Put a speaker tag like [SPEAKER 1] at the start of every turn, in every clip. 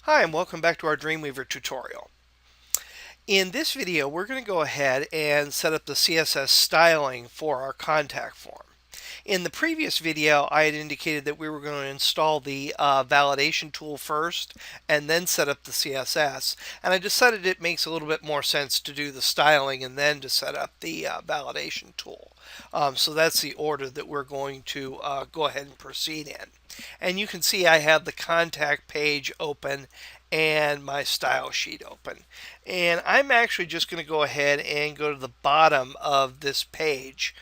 [SPEAKER 1] Hi, and welcome back to our Dreamweaver tutorial. In this video, we're going to go ahead and set up the CSS styling for our contact form. In the previous video, I had indicated that we were going to install the validation tool first and then set up the CSS. And I decided it makes a little bit more sense to do the styling and then to set up the validation tool. So that's the order that we're going to go ahead and proceed in. And you can see I have the contact page open and my style sheet open. And I'm actually just going to go ahead and go to the bottom of this page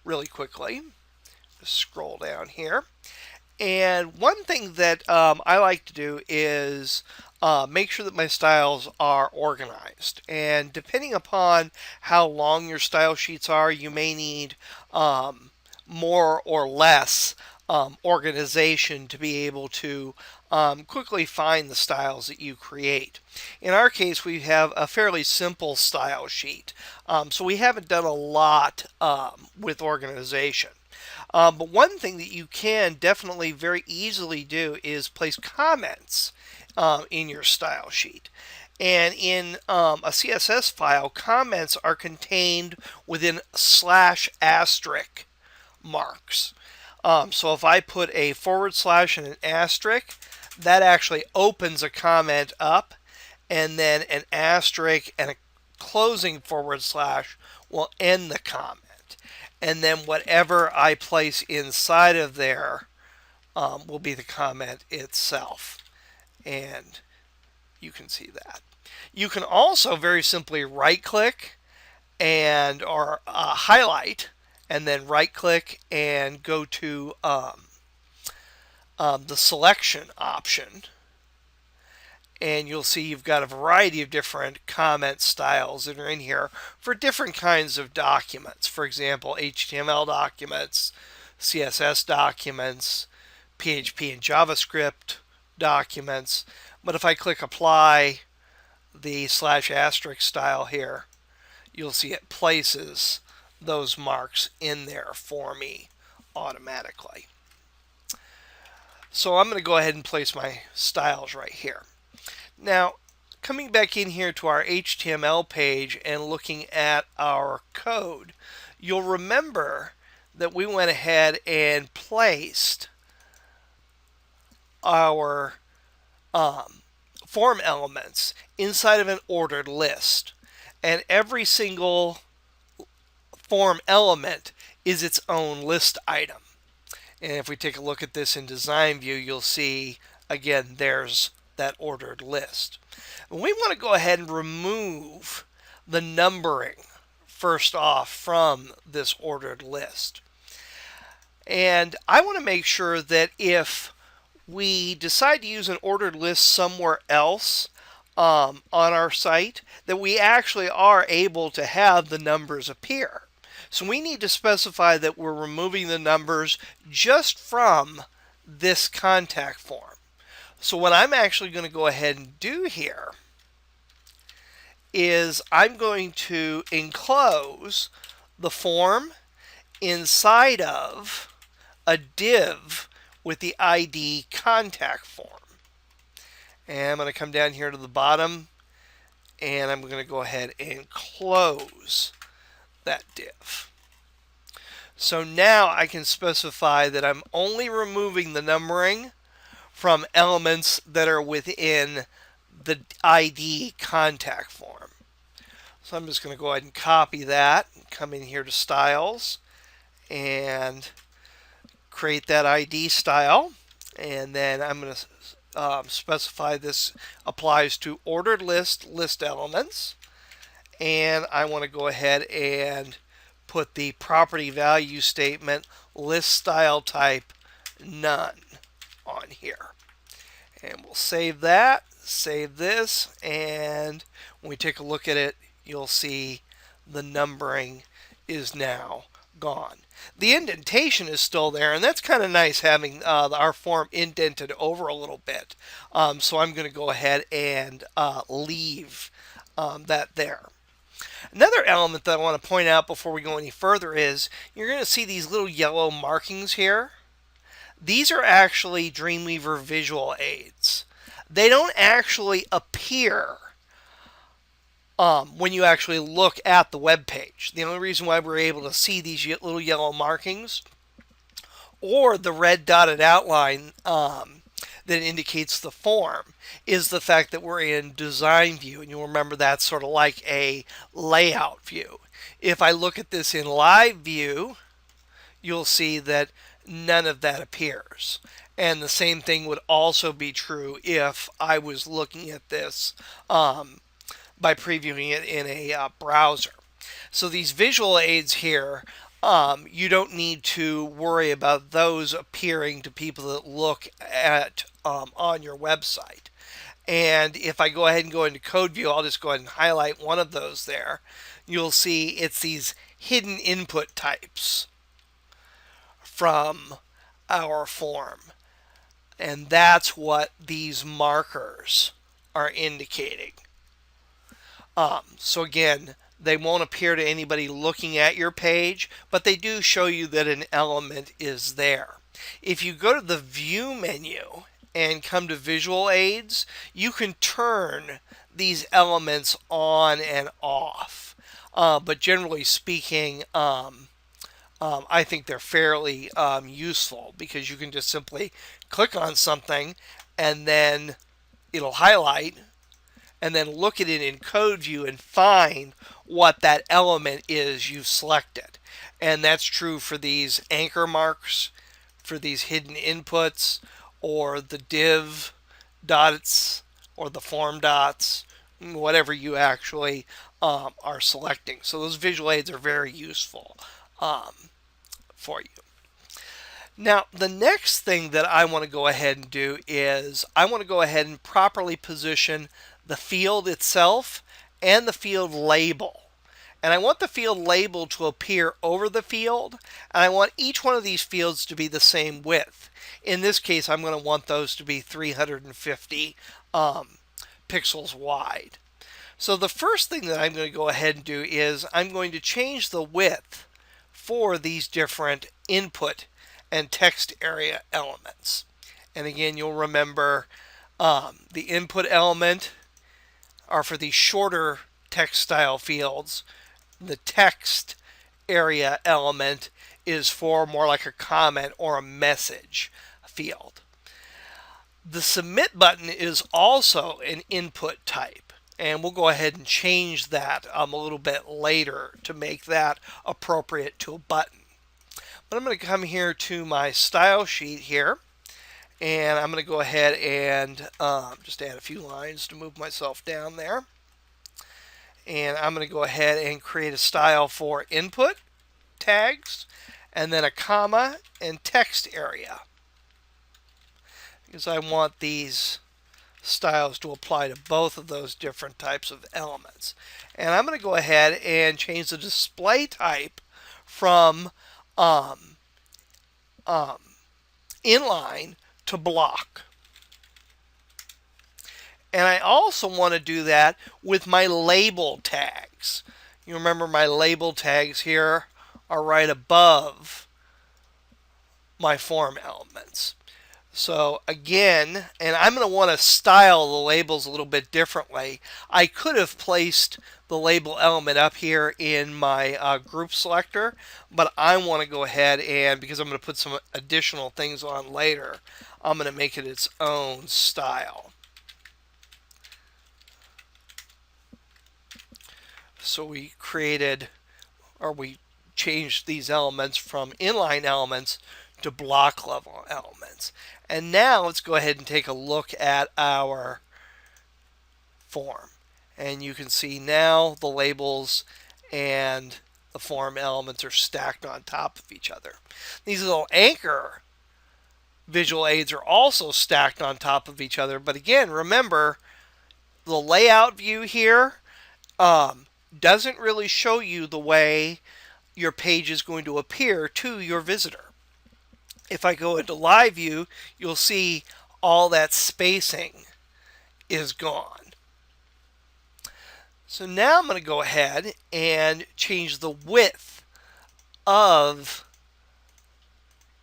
[SPEAKER 1] really quickly. Just scroll down here. And one thing that I like to do is make sure that my styles are organized. And depending upon how long your style sheets are, you may need more or less organization to be able to quickly find the styles that you create. In our case, we have a fairly simple style sheet, so we haven't done a lot with organization. But one thing that you can definitely very easily do is place comments in your style sheet. And in a CSS file, comments are contained within /* marks. So if I put a / and an asterisk, that actually opens a comment up, and then an asterisk and a closing / will end the comment. And then whatever I place inside of there will be the comment itself. And you can see that. You can also very simply right-click or highlight, and then right-click and go to the selection option. And you'll see you've got a variety of different comment styles that are in here for different kinds of documents. For example, HTML documents, CSS documents, PHP and JavaScript documents. But if I click apply the /* style here, you'll see it places those marks in there for me automatically. So I'm going to go ahead and place my styles right here. Now, coming back in here to our HTML page and looking at our code, you'll remember that we went ahead and placed our form elements inside of an ordered list. And every single form element is its own list item. And if we take a look at this in design view, you'll see, again, there's that ordered list. We want to go ahead and remove the numbering first off from this ordered list. And I want to make sure that if we decide to use an ordered list somewhere else on our site, that we actually are able to have the numbers appear. So we need to specify that we're removing the numbers just from this contact form. So what I'm actually going to go ahead and do here is I'm going to enclose the form inside of a div with the ID contact form. And I'm going to come down here to the bottom, and I'm going to go ahead and close that div. So now I can specify that I'm only removing the numbering from elements that are within the ID contact form. So I'm just going to go ahead and copy that, come in here to styles, and create that ID style. And then I'm going to specify this applies to ordered list elements. And I want to go ahead and put the property value statement list style type none on here. And we'll save that, save this, and when we take a look at it, you'll see the numbering is now gone. The indentation is still there, and that's kind of nice having our form indented over a little bit. So I'm going to go ahead and leave that there. Another element that I want to point out before we go any further is you're going to see these little yellow markings here. These are actually Dreamweaver visual aids. they don't actually appear when you actually look at the web page. The only reason why we're able to see these little yellow markings or the red dotted outline that indicates the form is the fact that we're in design view, and you'll remember that's sort of like a layout view. If I look at this in live view, you'll see that none of that appears. And the same thing would also be true if I was looking at this by previewing it in a browser. So these visual aids here, you don't need to worry about those appearing to people that look at on your website. And if I go ahead and go into code view, I'll just go ahead and highlight one of those there. You'll see it's these hidden input types from our form. And that's what these markers are indicating. So again, they won't appear to anybody looking at your page, but they do show you that an element is there. If you go to the View menu and come to Visual Aids, you can turn these elements on and off. But generally speaking, I think they're fairly useful because you can just simply click on something and then it'll highlight and then look at it in code view and find what that element is you've selected. And that's true for these anchor marks, for these hidden inputs, or the div dots, or the form dots, whatever you actually are selecting. So those visual aids are very useful for you. Now, the next thing that I want to go ahead and do is I want to go ahead and properly position the field itself and the field label. And I want the field label to appear over the field, and I want each one of these fields to be the same width. In this case, I'm going to want those to be 350 pixels wide. So the first thing that I'm going to go ahead and do is I'm going to change the width for these different input and text area elements. And again, you'll remember the input element are for these shorter text style fields. The text area element is for more like a comment or a message field. The submit button is also an input type, and we'll go ahead and change that a little bit later to make that appropriate to a button. But I'm going to come here to my style sheet here, and I'm going to go ahead and just add a few lines to move myself down there. And I'm going to go ahead and create a style for input tags, and then a comma and text area, because I want these styles to apply to both of those different types of elements. And I'm going to go ahead and change the display type from inline to block. And I also want to do that with my label tags. You remember my label tags here are right above my form elements. So again, and I'm going to want to style the labels a little bit differently. I could have placed the label element up here in my group selector, but I want to go ahead and, because I'm going to put some additional things on later, I'm going to make it its own style. So we changed these elements from inline elements to block level elements. And now let's go ahead and take a look at our form. And you can see now the labels and the form elements are stacked on top of each other. These little anchor visual aids are also stacked on top of each other. But again, remember, the layout view here doesn't really show you the way your page is going to appear to your visitor. If I go into live view, you'll see all that spacing is gone. So now I'm going to go ahead and change the width of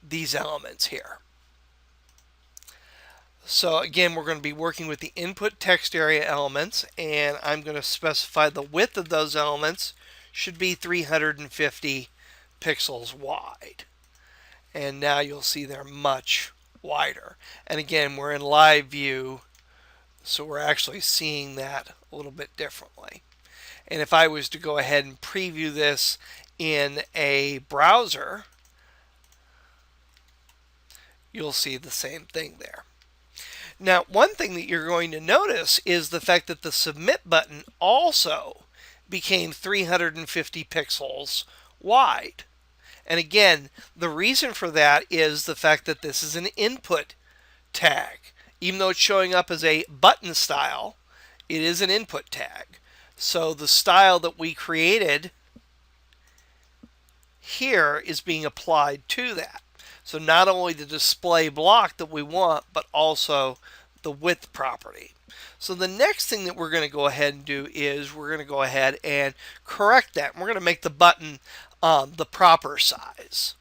[SPEAKER 1] these elements here. So again, we're going to be working with the input text area elements, and I'm going to specify the width of those elements should be 350 pixels wide. And now you'll see they're much wider. And again, we're in live view, so we're actually seeing that a little bit differently. And if I was to go ahead and preview this in a browser, you'll see the same thing there. Now, one thing that you're going to notice is the fact that the submit button also became 350 pixels wide. And again, the reason for that is the fact that this is an input tag. Even though it's showing up as a button style, it is an input tag. So the style that we created here is being applied to that. So not only the display block that we want, but also the width property. So the next thing that we're going to go ahead and do is we're going to go ahead and correct that. We're going to make the button the proper size.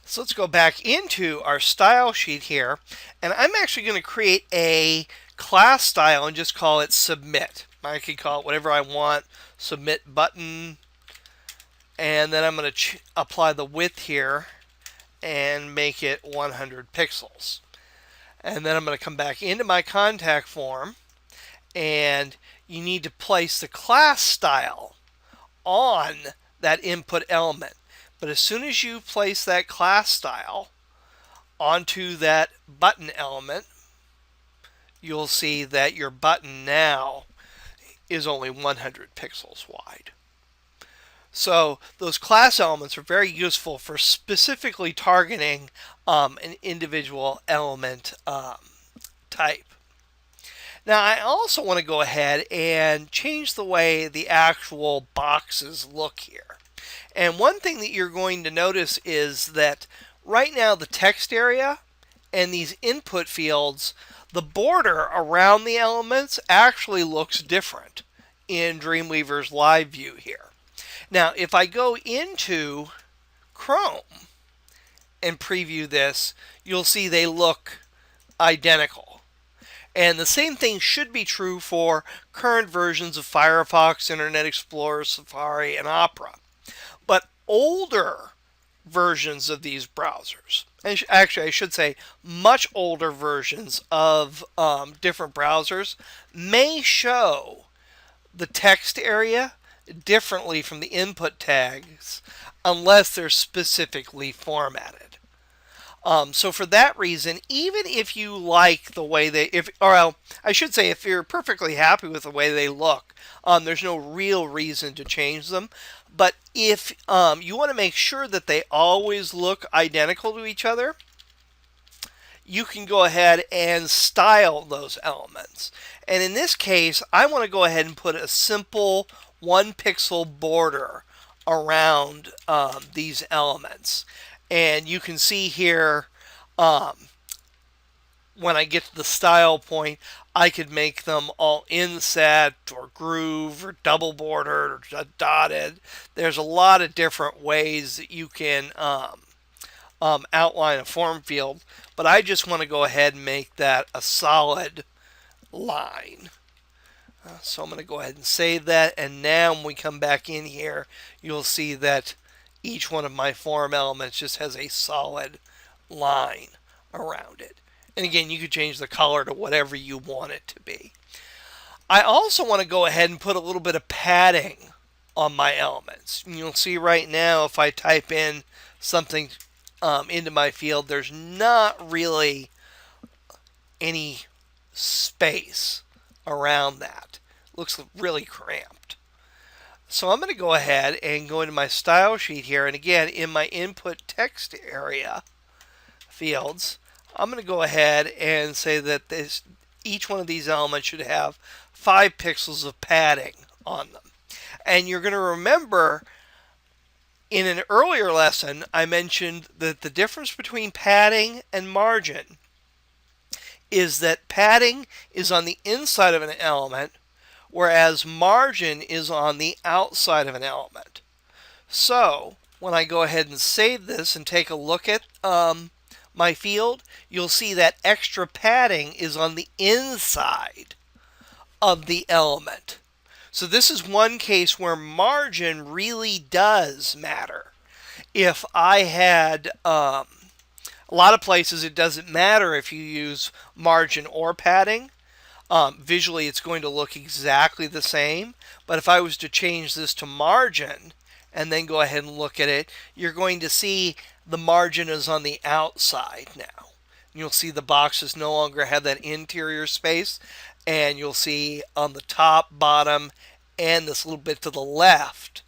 [SPEAKER 1] So let's go back into our style sheet here, and I'm actually going to create a class style and just call it submit. I can call it whatever I want, submit button, and then I'm going to apply the width here and make it 100 pixels. And then I'm going to come back into my contact form, and you need to place the class style on that input element. But as soon as you place that class style onto that button element, you'll see that your button now is only 100 pixels wide. So those class elements are very useful for specifically targeting an individual element type. Now I also want to go ahead and change the way the actual boxes look here. And one thing that you're going to notice is that right now the text area and these input fields, the border around the elements actually looks different in Dreamweaver's live view here. Now, if I go into Chrome and preview this, you'll see they look identical. And the same thing should be true for current versions of Firefox, Internet Explorer, Safari, and Opera. But older versions of these browsers, and actually I should say much older versions of different browsers, may show the text area differently from the input tags unless they're specifically formatted. So for that reason, even if you like the way they, I should say if you're perfectly happy with the way they look, there's no real reason to change them. But if you want to make sure that they always look identical to each other, you can go ahead and style those elements. And in this case, I want to go ahead and put a simple 1 pixel border around these elements. And you can see here, when I get to the style point, I could make them all inset or groove or double bordered or dotted. There's a lot of different ways that you can outline a form field, but I just want to go ahead and make that a solid line. So I'm going to go ahead and save that, and now when we come back in here, you'll see that each one of my form elements just has a solid line around it. And again, you could change the color to whatever you want it to be. I also want to go ahead and put a little bit of padding on my elements. And you'll see right now if I type in something into my field, there's not really any space around that. It looks really cramped. So I'm going to go ahead and go into my style sheet here, and again in my input text area fields, I'm going to go ahead and say that each one of these elements should have 5 pixels of padding on them. And you're going to remember in an earlier lesson I mentioned that the difference between padding and margin is that padding is on the inside of an element, whereas margin is on the outside of an element. So when I go ahead and save this and take a look at my field, you'll see that extra padding is on the inside of the element. So this is one case where margin really does matter. If I had a lot of places, it doesn't matter if you use margin or padding. Visually, it's going to look exactly the same. But if I was to change this to margin and then go ahead and look at it, you're going to see the margin is on the outside now. You'll see the boxes no longer have that interior space, and you'll see on the top, bottom, and this little bit to the left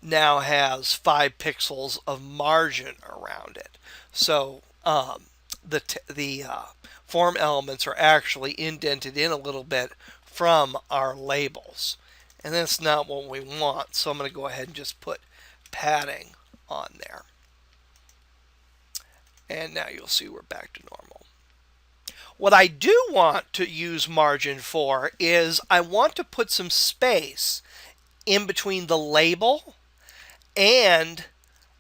[SPEAKER 1] now has 5 pixels of margin around it. So the form elements are actually indented in a little bit from our labels. And that's not what we want, so I'm going to go ahead and just put padding on there. And now you'll see we're back to normal. What I do want to use margin for is I want to put some space in between the label and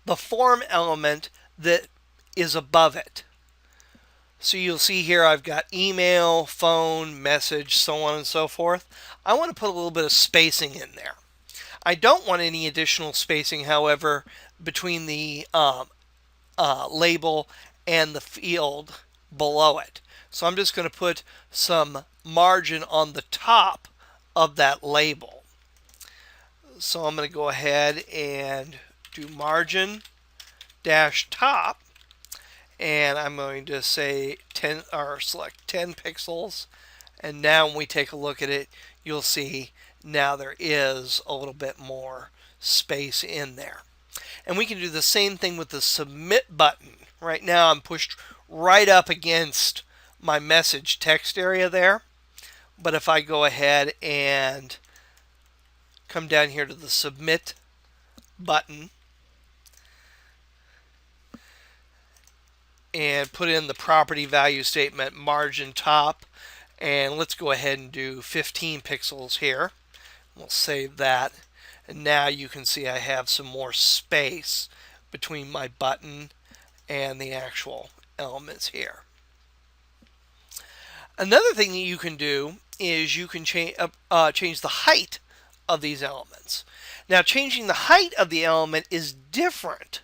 [SPEAKER 1] the form element that is above it. So you'll see here I've got email, phone, message, so on and so forth. I want to put a little bit of spacing in there. I don't want any additional spacing, however, between the label and the field below it. So I'm just going to put some margin on the top of that label. So I'm going to go ahead and do margin dash top, and I'm going to say 10 or select 10 pixels. And now when we take a look at it, you'll see now there is a little bit more space in there. And we can do the same thing with the submit button. Right now I'm pushed right up against my message text area there. But if I go ahead and come down here to the submit button and put in the property value statement margin top, and let's go ahead and do 15 pixels here. We'll save that, and now you can see I have some more space between my button and the actual elements here. Another thing that you can do is you can change the height of these elements. Now, changing the height of the element is different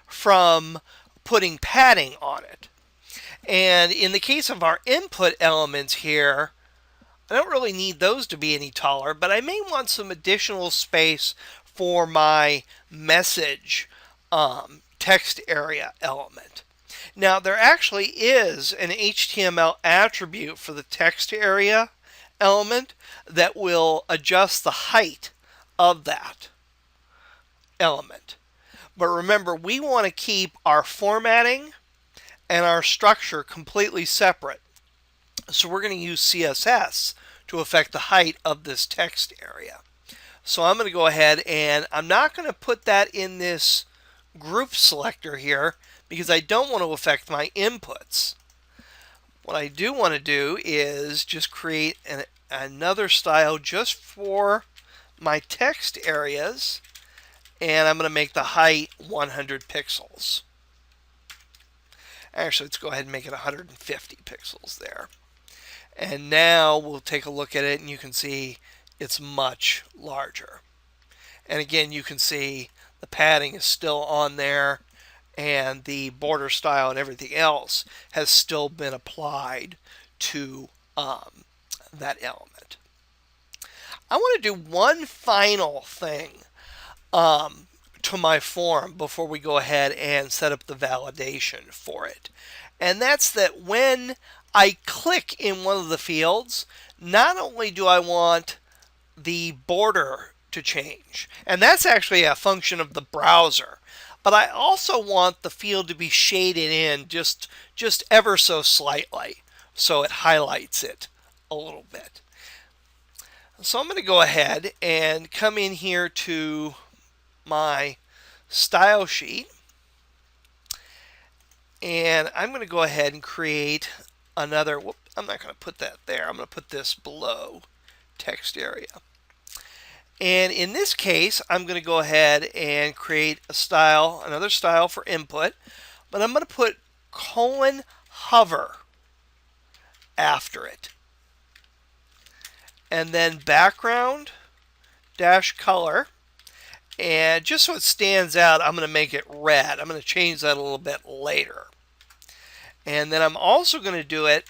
[SPEAKER 1] from putting padding on it. And in the case of our input elements here, I don't really need those to be any taller, but I may want some additional space for my message text area element. Now, there actually is an HTML attribute for the text area element that will adjust the height of that element. But remember, we want to keep our formatting and our structure completely separate. So we're going to use CSS to affect the height of this text area. So I'm going to go ahead, and I'm not going to put that in this group selector here because I don't want to affect my inputs. What I do want to do is just create another style just for my text areas, and I'm going to make the height 100 pixels. Actually, let's go ahead and make it 150 pixels there. And now we'll take a look at it, and you can see it's much larger. And again, you can see the padding is still on there, and the border style and everything else has still been applied to that element. I want to do one final thing to my form before we go ahead and set up the validation for it. And that's that when I click in one of the fields, not only do I want the border to change, and that's actually a function of the browser, but I also want the field to be shaded in just ever so slightly so it highlights it a little bit. So I'm going to go ahead and come in here to my style sheet, and I'm going to go ahead and create another, I'm not going to put that there, I'm going to put this below text area. And in this case, I'm going to go ahead and create a style, another style for input, but I'm going to put hover after it. And then background dash color. And just so it stands out, I'm going to make it red. I'm going to change that a little bit later. And then I'm also going to do it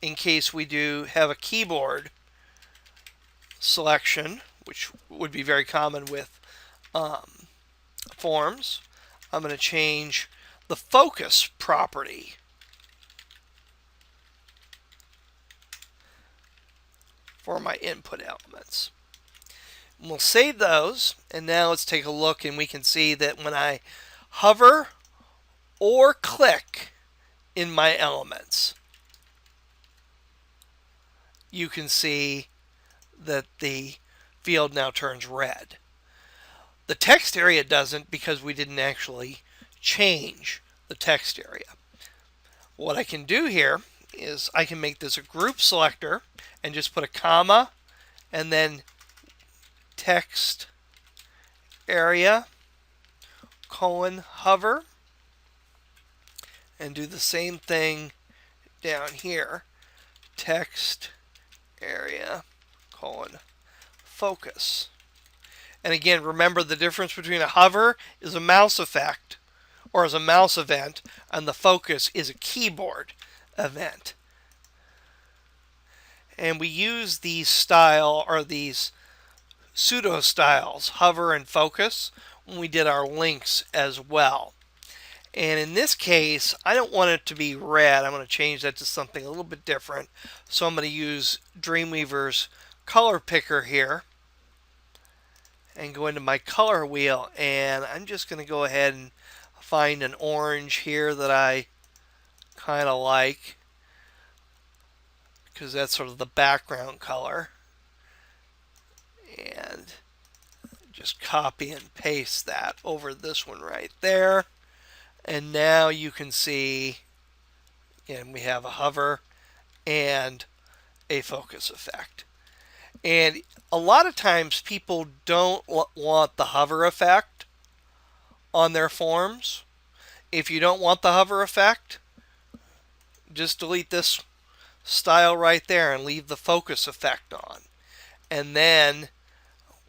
[SPEAKER 1] in case we do have a keyboard selection, which would be very common with forms. I'm going to change the focus property for my input elements. And we'll save those, and now let's take a look, and we can see that when I hover or click in my elements, you can see that the field now turns red. The text area doesn't because we didn't actually change the text area. What I can do here is I can make this a group selector and just put a comma and then text area hover, and do the same thing down here, text area focus. And again, remember the difference between a hover is a mouse effect or is a mouse event, and the focus is a keyboard event. And we use these style or these pseudo styles, hover and focus, when we did our links as well. And in this case, I don't want it to be red. I'm going to change that to something a little bit different. So I'm going to use Dreamweaver's color picker here and go into my color wheel, and I'm just going to go ahead and find an orange here that I kind of like, because that's sort of the background color, and just copy and paste that over this one right there. And now you can see, again, we have a hover and a focus effect. And a lot of times people don't want the hover effect on their forms. If you don't want the hover effect, just delete this style right there and leave the focus effect on. And then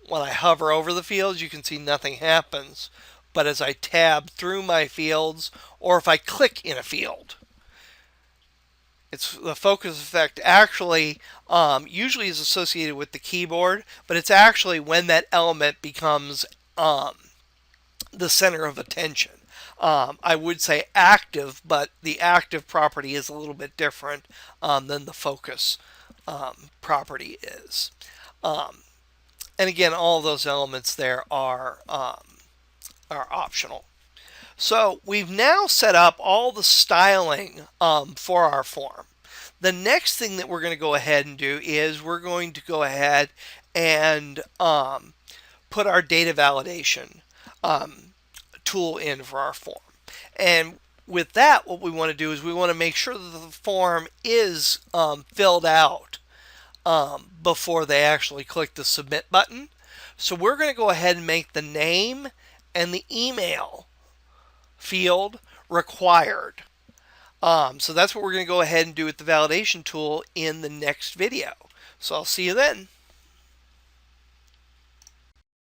[SPEAKER 1] when I hover over the fields, you can see nothing happens. But as I tab through my fields, or if I click in a field, it's the focus effect actually usually is associated with the keyboard, but it's actually when that element becomes the center of attention. I would say active, but the active property is a little bit different than the focus property is. And again, all those elements there are optional. So we've now set up all the styling for our form. The next thing that we're going to go ahead and do is we're going to go ahead and put our data validation tool in for our form. And with that, what we want to do is we want to make sure that the form is filled out before they actually click the submit button. So we're going to go ahead and make the name and the email field required. So that's what we're going to go ahead and do with the validation tool in the next video. So I'll see you then.